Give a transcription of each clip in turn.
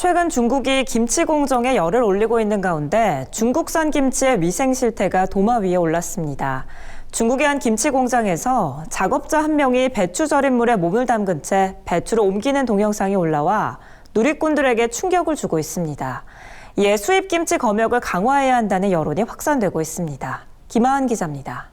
최근 중국이 김치 공정에 열을 올리고 있는 가운데 중국산 김치의 위생 실태가 도마 위에 올랐습니다. 중국의 한 김치 공장에서 작업자 한 명이 배추 절인 물에 몸을 담근 채 배추를 옮기는 동영상이 올라와 누리꾼들에게 충격을 주고 있습니다. 이에 수입 김치 검역을 강화해야 한다는 여론이 확산되고 있습니다. 김하은 기자입니다.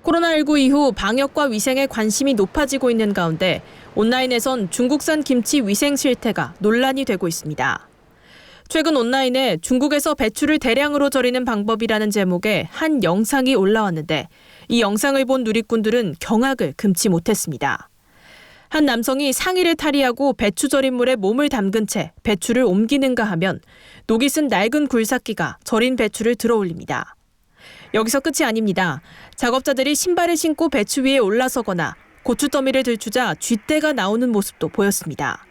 코로나19 이후 방역과 위생에 관심이 높아지고 있는 가운데 온라인에선 중국산 김치 위생 실태가 논란이 되고 있습니다. 최근 온라인에 중국에서 배추를 대량으로 절이는 방법이라는 제목의 한 영상이 올라왔는데 이 영상을 본 누리꾼들은 경악을 금치 못했습니다. 한 남성이 상의를 탈의하고 배추 절인 물에 몸을 담근 채 배추를 옮기는가 하면 녹이 쓴 낡은 굴삭기가 절인 배추를 들어 올립니다. 여기서 끝이 아닙니다. 작업자들이 신발을 신고 배추 위에 올라서거나 고추더미를 들추자 쥐떼가 나오는 모습도 보였습니다.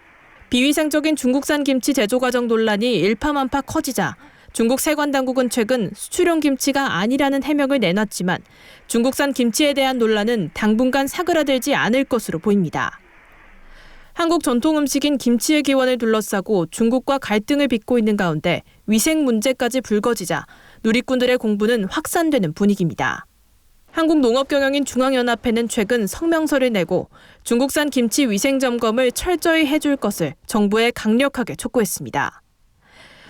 비위생적인 중국산 김치 제조 과정 논란이 일파만파 커지자 중국 세관당국은 최근 수출용 김치가 아니라는 해명을 내놨지만 중국산 김치에 대한 논란은 당분간 사그라들지 않을 것으로 보입니다. 한국 전통 음식인 김치의 기원을 둘러싸고 중국과 갈등을 빚고 있는 가운데 위생 문제까지 불거지자 누리꾼들의 공분은 확산되는 분위기입니다. 한국농업경영인 중앙연합회는 최근 성명서를 내고 중국산 김치 위생 점검을 철저히 해줄 것을 정부에 강력하게 촉구했습니다.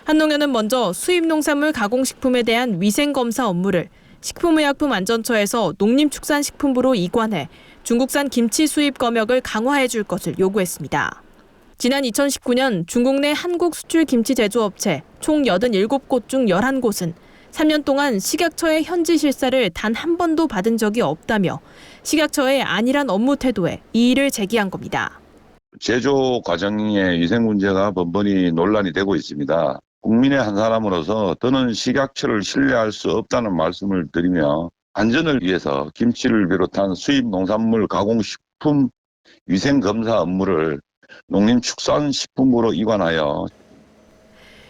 한농연은 먼저 수입 농산물 가공식품에 대한 위생검사 업무를 식품의약품안전처에서 농림축산식품부로 이관해 중국산 김치 수입 검역을 강화해 줄 것을 요구했습니다. 지난 2019년 중국 내 한국 수출 김치 제조업체 총 87곳 중 11곳은 3년 동안 식약처의 현지 실사를 단 한 번도 받은 적이 없다며 식약처의 안일한 업무 태도에 이의를 제기한 겁니다. 제조 과정의 위생 문제가 번번이 논란이 되고 있습니다. 국민의 한 사람으로서 더는 식약처를 신뢰할 수 없다는 말씀을 드리며 안전을 위해서 김치를 비롯한 수입 농산물 가공식품 위생검사 업무를 농림축산식품부로 이관하여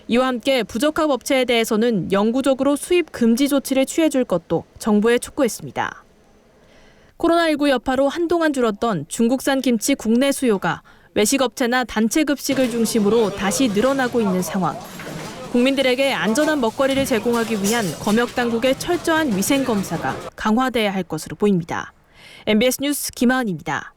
이와 함께 부적합 업체에 대해서는 영구적으로 수입 금지 조치를 취해줄 것도 정부에 촉구했습니다. 코로나19 여파로 한동안 줄었던 중국산 김치 국내 수요가 외식업체나 단체 급식을 중심으로 다시 늘어나고 있는 상황. 국민들에게 안전한 먹거리를 제공하기 위한 검역당국의 철저한 위생검사가 강화돼야 할 것으로 보입니다. MBS 뉴스 김하은입니다.